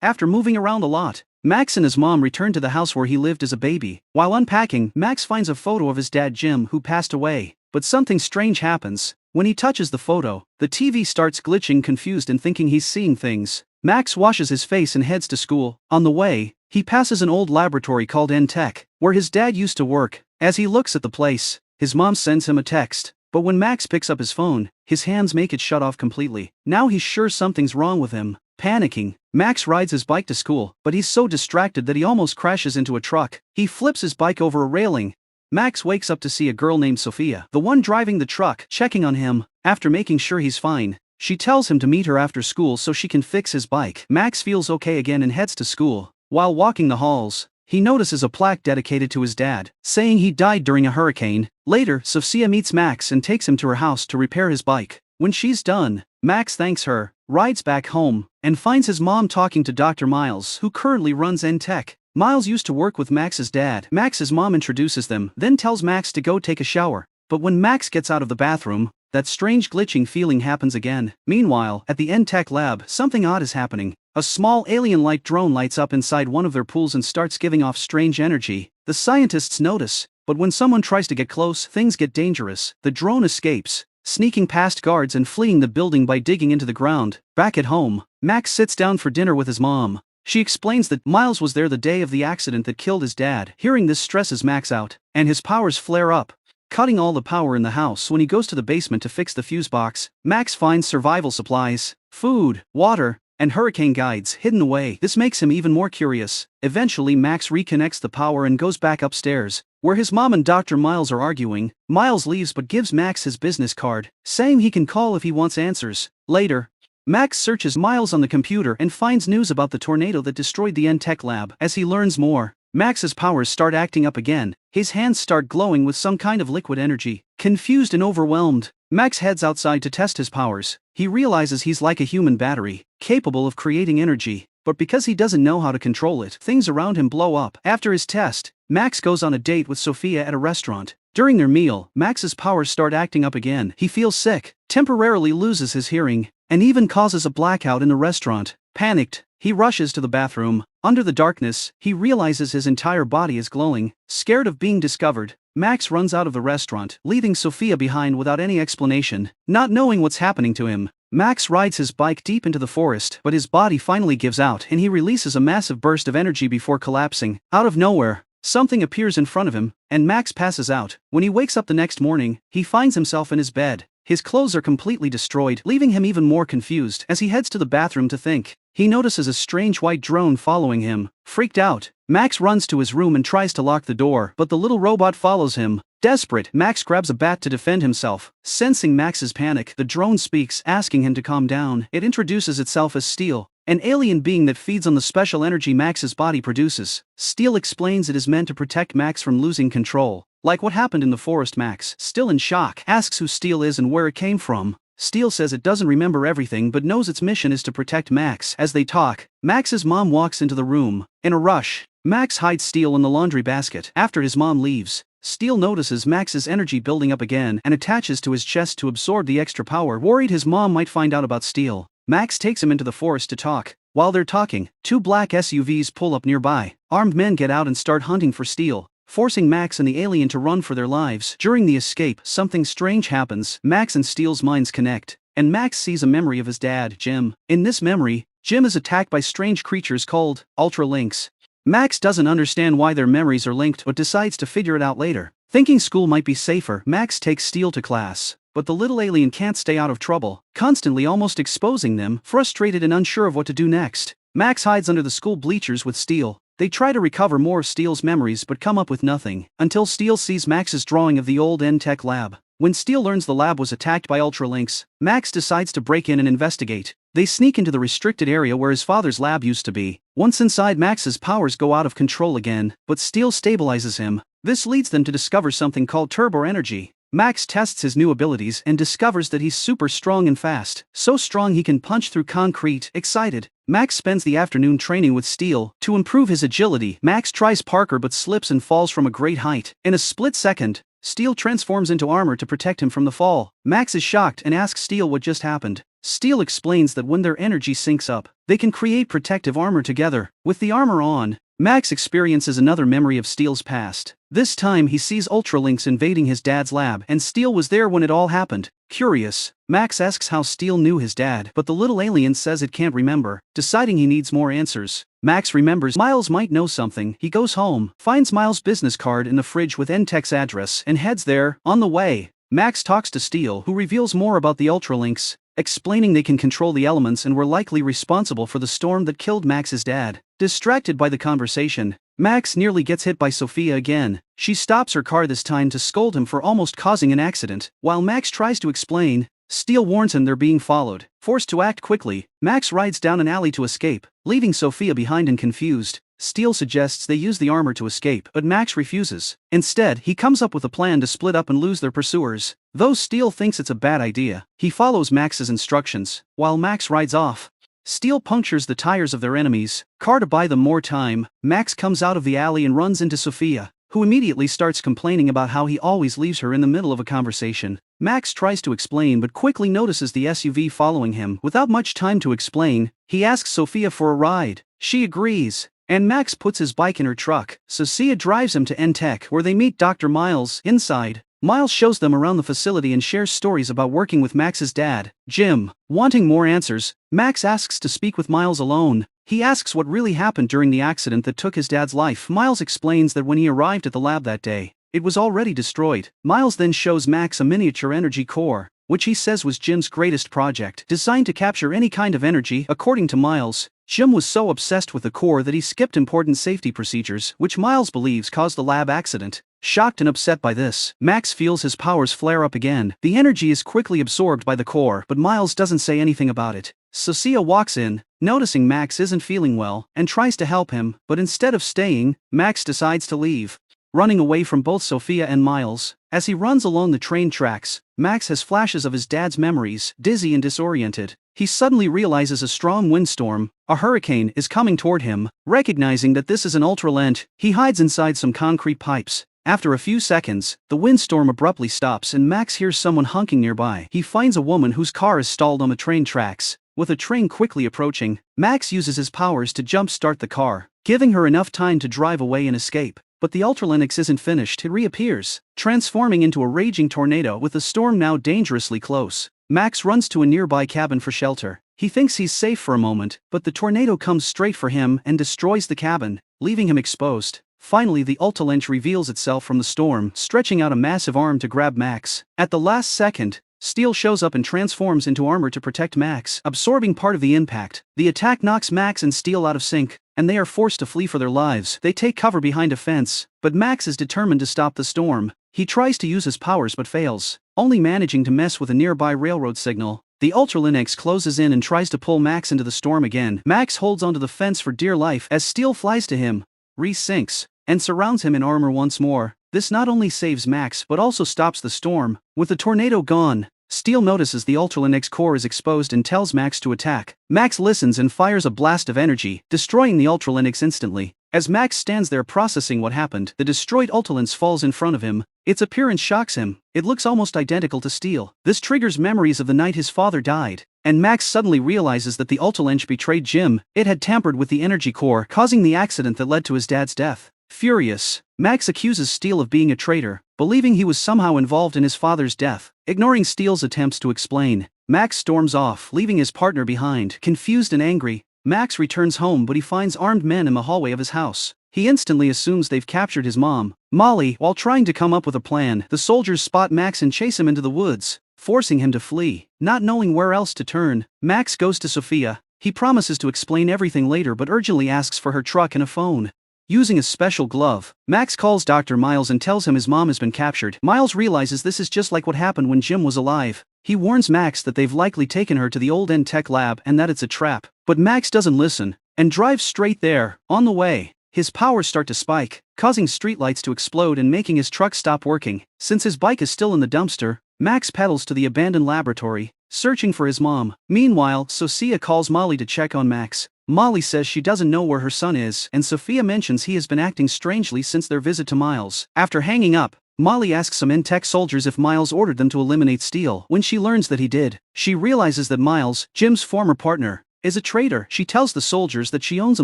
After moving around a lot, Max and his mom return to the house where he lived as a baby. While unpacking, Max finds a photo of his dad Jim who passed away. But something strange happens. When he touches the photo, the TV starts glitching, confused and thinking he's seeing things. Max washes his face and heads to school. On the way, he passes an old laboratory called N-Tech, where his dad used to work. As he looks at the place, his mom sends him a text. But when Max picks up his phone, his hands make it shut off completely. Now he's sure something's wrong with him. Panicking, Max rides his bike to school, but he's so distracted that he almost crashes into a truck. He flips his bike over a railing. Max wakes up to see a girl named Sophia, the one driving the truck, checking on him. After making sure he's fine, she tells him to meet her after school so she can fix his bike. Max feels okay again and heads to school. While walking the halls, he notices a plaque dedicated to his dad, saying he died during a hurricane. Later, Sophia meets Max and takes him to her house to repair his bike. When she's done, Max thanks her, rides back home, and finds his mom talking to Dr. Miles, who currently runs N-Tech. Miles used to work with Max's dad. Max's mom introduces them, then tells Max to go take a shower. But when Max gets out of the bathroom, that strange glitching feeling happens again. Meanwhile, at the N-Tech lab, something odd is happening. A small alien-like drone lights up inside one of their pools and starts giving off strange energy. The scientists notice, but when someone tries to get close, things get dangerous. The drone escapes, sneaking past guards and fleeing the building by digging into the ground. Back at home, Max sits down for dinner with his mom. She explains that Miles was there the day of the accident that killed his dad. Hearing this stresses Max out, and his powers flare up, cutting all the power in the house. When he goes to the basement to fix the fuse box, Max finds survival supplies, food, water, and hurricane guides hidden away. This makes him even more curious. Eventually Max reconnects the power and goes back upstairs, where his mom and Dr. Miles are arguing. Miles leaves but gives Max his business card, saying he can call if he wants answers. Later, Max searches Miles on the computer and finds news about the tornado that destroyed the N-Tech lab. As he learns more, Max's powers start acting up again. His hands start glowing with some kind of liquid energy. Confused and overwhelmed, Max heads outside to test his powers. He realizes he's like a human battery, capable of creating energy. But because he doesn't know how to control it, things around him blow up. After his test, Max goes on a date with Sophia at a restaurant. During their meal, Max's powers start acting up again. He feels sick, temporarily loses his hearing, and even causes a blackout in the restaurant. Panicked, he rushes to the bathroom. Under the darkness, he realizes his entire body is glowing. Scared of being discovered, Max runs out of the restaurant, leaving Sophia behind without any explanation. Not knowing what's happening to him, Max rides his bike deep into the forest, but his body finally gives out and he releases a massive burst of energy before collapsing. Out of nowhere, something appears in front of him, and Max passes out. When he wakes up the next morning, he finds himself in his bed. His clothes are completely destroyed, leaving him even more confused. As he heads to the bathroom to think, he notices a strange white drone following him. Freaked out, Max runs to his room and tries to lock the door, but the little robot follows him. Desperate, Max grabs a bat to defend himself. Sensing Max's panic, the drone speaks, asking him to calm down. It introduces itself as Steel, an alien being that feeds on the special energy Max's body produces. Steel explains it is meant to protect Max from losing control. Like what happened in the forest. Max, still in shock, asks who Steel is and where it came from. Steel says it doesn't remember everything but knows its mission is to protect Max. As they talk, Max's mom walks into the room. In a rush, Max hides Steel in the laundry basket. After his mom leaves, Steel notices Max's energy building up again and attaches to his chest to absorb the extra power. Worried his mom might find out about Steel, Max takes him into the forest to talk. While they're talking, two black SUVs pull up nearby. Armed men get out and start hunting for Steel, forcing Max and the alien to run for their lives. During the escape, something strange happens. Max and Steel's minds connect, and Max sees a memory of his dad, Jim. In this memory, Jim is attacked by strange creatures called Ultra Lynx. Max doesn't understand why their memories are linked but decides to figure it out later. Thinking school might be safer, Max takes Steel to class. But the little alien can't stay out of trouble, constantly almost exposing them. Frustrated and unsure of what to do next, Max hides under the school bleachers with Steel. They try to recover more of Steel's memories but come up with nothing, until Steel sees Max's drawing of the old N-Tech lab. When Steel learns the lab was attacked by Ultra Lynx, Max decides to break in and investigate. They sneak into the restricted area where his father's lab used to be. Once inside, Max's powers go out of control again, but Steel stabilizes him. This leads them to discover something called turbo energy. Max tests his new abilities and discovers that he's super strong and fast, so strong he can punch through concrete. Excited, Max spends the afternoon training with Steel. To improve his agility, Max tries parkour but slips and falls from a great height. In a split second, Steel transforms into armor to protect him from the fall. Max is shocked and asks Steel what just happened. Steele explains that when their energy syncs up, they can create protective armor together. With the armor on, Max experiences another memory of Steele's past. This time he sees Ultralinks invading his dad's lab, and Steele was there when it all happened. Curious, Max asks how Steele knew his dad, but the little alien says it can't remember, deciding he needs more answers. Max remembers Miles might know something. He goes home, finds Miles' business card in the fridge with N-Tech's address, and heads there. On the way, Max talks to Steele, who reveals more about the Ultralinks, explaining they can control the elements and were likely responsible for the storm that killed Max's dad. Distracted by the conversation, Max nearly gets hit by Sophia again. She stops her car this time to scold him for almost causing an accident. While Max tries to explain, Steele warns him they're being followed. Forced to act quickly, Max rides down an alley to escape, leaving Sophia behind and confused. Steele suggests they use the armor to escape, but Max refuses. Instead, he comes up with a plan to split up and lose their pursuers. Though Steele thinks it's a bad idea, he follows Max's instructions. While Max rides off, Steele punctures the tires of their enemies' car to buy them more time. Max comes out of the alley and runs into Sophia, who immediately starts complaining about how he always leaves her in the middle of a conversation. Max tries to explain but quickly notices the SUV following him. Without much time to explain, he asks Sophia for a ride. She agrees, and Max puts his bike in her truck. Sophia drives him to N-Tech, where they meet Dr. Miles. Inside, Miles shows them around the facility and shares stories about working with Max's dad, Jim. Wanting more answers, Max asks to speak with Miles alone. He asks what really happened during the accident that took his dad's life. Miles explains that when he arrived at the lab that day, it was already destroyed. Miles then shows Max a miniature energy core, which he says was Jim's greatest project, designed to capture any kind of energy. According to Miles, Jim was so obsessed with the core that he skipped important safety procedures, which Miles believes caused the lab accident. Shocked and upset by this, Max feels his powers flare up again. The energy is quickly absorbed by the core, but Miles doesn't say anything about it. Sophia walks in, noticing Max isn't feeling well, and tries to help him, but instead of staying, Max decides to leave, running away from both Sophia and Miles. As he runs along the train tracks, Max has flashes of his dad's memories. Dizzy and disoriented, he suddenly realizes a strong windstorm, a hurricane, is coming toward him. Recognizing that this is an Ultralent, he hides inside some concrete pipes. After a few seconds, the windstorm abruptly stops and Max hears someone honking nearby. He finds a woman whose car is stalled on the train tracks. With a train quickly approaching, Max uses his powers to jump-start the car, giving her enough time to drive away and escape. But the Ultralinux isn't finished. It reappears, transforming into a raging tornado. With the storm now dangerously close, Max runs to a nearby cabin for shelter. He thinks he's safe for a moment, but the tornado comes straight for him and destroys the cabin, leaving him exposed. Finally, the Ultralinux reveals itself from the storm, stretching out a massive arm to grab Max. At the last second, Steele shows up and transforms into armor to protect Max, absorbing part of the impact. The attack knocks Max and Steele out of sync, and they are forced to flee for their lives. They take cover behind a fence, but Max is determined to stop the storm. He tries to use his powers but fails, only managing to mess with a nearby railroad signal. The Ultralinux closes in and tries to pull Max into the storm again. Max holds onto the fence for dear life as Steele flies to him, re-sinks, and surrounds him in armor once more. This not only saves Max but also stops the storm. With the tornado gone, Steele notices the Ultralinux core is exposed and tells Max to attack. Max listens and fires a blast of energy, destroying the Ultralinux instantly. As Max stands there processing what happened, the destroyed Ultralinux falls in front of him. Its appearance shocks him. It looks almost identical to Steele. This triggers memories of the night his father died, and Max suddenly realizes that the Ultralinux betrayed Jim. It had tampered with the energy core, causing the accident that led to his dad's death. Furious, Max accuses Steele of being a traitor, believing he was somehow involved in his father's death. Ignoring Steele's attempts to explain, Max storms off, leaving his partner behind. Confused and angry, Max returns home but he finds armed men in the hallway of his house. He instantly assumes they've captured his mom, Molly. While trying to come up with a plan, the soldiers spot Max and chase him into the woods, forcing him to flee. Not knowing where else to turn, Max goes to Sophia. He promises to explain everything later but urgently asks for her truck and a phone. Using a special glove, Max calls Dr. Miles and tells him his mom has been captured. Miles realizes this is just like what happened when Jim was alive. He warns Max that they've likely taken her to the old N-Tech lab and that it's a trap. But Max doesn't listen, and drives straight there. On the way, his powers start to spike, causing streetlights to explode and making his truck stop working. Since his bike is still in the dumpster, Max pedals to the abandoned laboratory, searching for his mom. Meanwhile, Sophia calls Molly to check on Max. Molly says she doesn't know where her son is, and Sophia mentions he has been acting strangely since their visit to Miles. After hanging up, Molly asks some in-tech soldiers if Miles ordered them to eliminate Steel. When she learns that he did, she realizes that Miles, Jim's former partner, is a traitor. She tells the soldiers that she owns a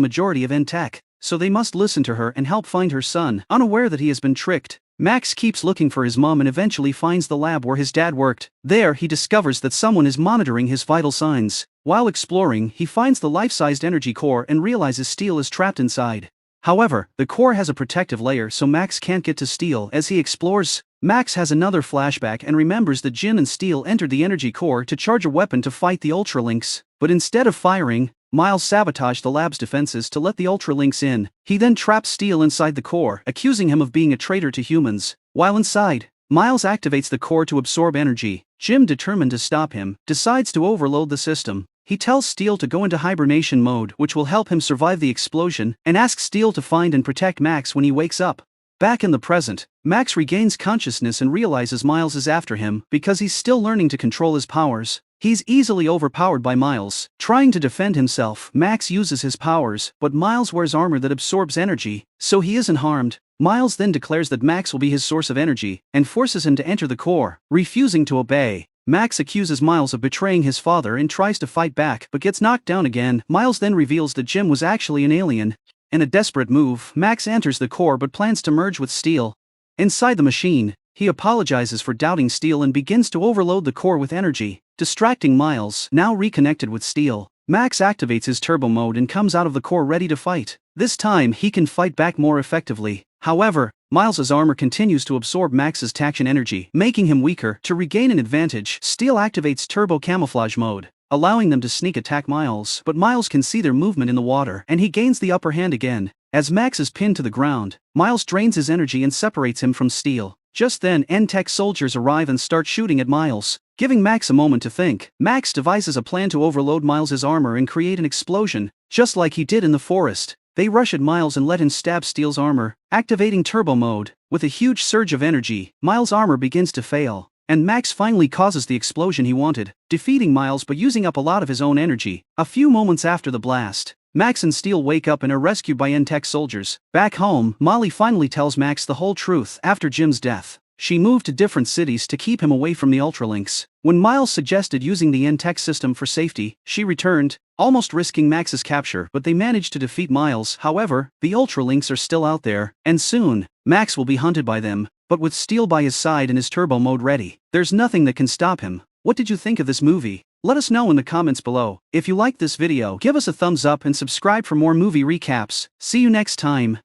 majority of in-tech, so they must listen to her and help find her son. Unaware that he has been tricked, Max keeps looking for his mom and eventually finds the lab where his dad worked. There, he discovers that someone is monitoring his vital signs. While exploring, he finds the life-sized energy core and realizes Steel is trapped inside. However, the core has a protective layer so Max can't get to Steel. As he explores, Max has another flashback and remembers that Jim and Steel entered the energy core to charge a weapon to fight the Ultralinks, but instead of firing, Miles sabotaged the lab's defenses to let the Ultralinks in. He then traps Steel inside the core, accusing him of being a traitor to humans. While inside, Miles activates the core to absorb energy. Jim, determined to stop him, decides to overload the system. He tells Steel to go into hibernation mode, which will help him survive the explosion, and asks Steel to find and protect Max when he wakes up. Back in the present, Max regains consciousness and realizes Miles is after him because he's still learning to control his powers. He's easily overpowered by Miles. Trying to defend himself, Max uses his powers, but Miles wears armor that absorbs energy, so he isn't harmed. Miles then declares that Max will be his source of energy, and forces him to enter the core. Refusing to obey, Max accuses Miles of betraying his father and tries to fight back but gets knocked down again. Miles then reveals that Jim was actually an alien. In a desperate move, Max enters the core but plans to merge with Steel. Inside the machine, he apologizes for doubting Steel and begins to overload the core with energy, distracting Miles. Now reconnected with Steel, Max activates his turbo mode and comes out of the core ready to fight. This time he can fight back more effectively. However, Miles's armor continues to absorb Max's traction energy, making him weaker. To regain an advantage, Steel activates turbo camouflage mode, allowing them to sneak attack Miles, but Miles can see their movement in the water and he gains the upper hand again. As Max is pinned to the ground, Miles drains his energy and separates him from Steel. Just then, N-Tech soldiers arrive and start shooting at Miles, giving Max a moment to think. Max devises a plan to overload Miles's armor and create an explosion, just like he did in the forest. They rush at Miles and let him stab Steel's armor, activating turbo mode. With a huge surge of energy, Miles' armor begins to fail, and Max finally causes the explosion he wanted, defeating Miles but using up a lot of his own energy. A few moments after the blast, Max and Steel wake up and are rescued by N-Tech soldiers. Back home, Molly finally tells Max the whole truth. After Jim's death, she moved to different cities to keep him away from the Ultralinks. When Miles suggested using the N-Tech system for safety, she returned, almost risking Max's capture, but they managed to defeat Miles. However, the Ultralinks are still out there, and soon, Max will be hunted by them, but with Steel by his side and his turbo mode ready, there's nothing that can stop him. What did you think of this movie? Let us know in the comments below. If you liked this video, give us a thumbs up and subscribe for more movie recaps. See you next time.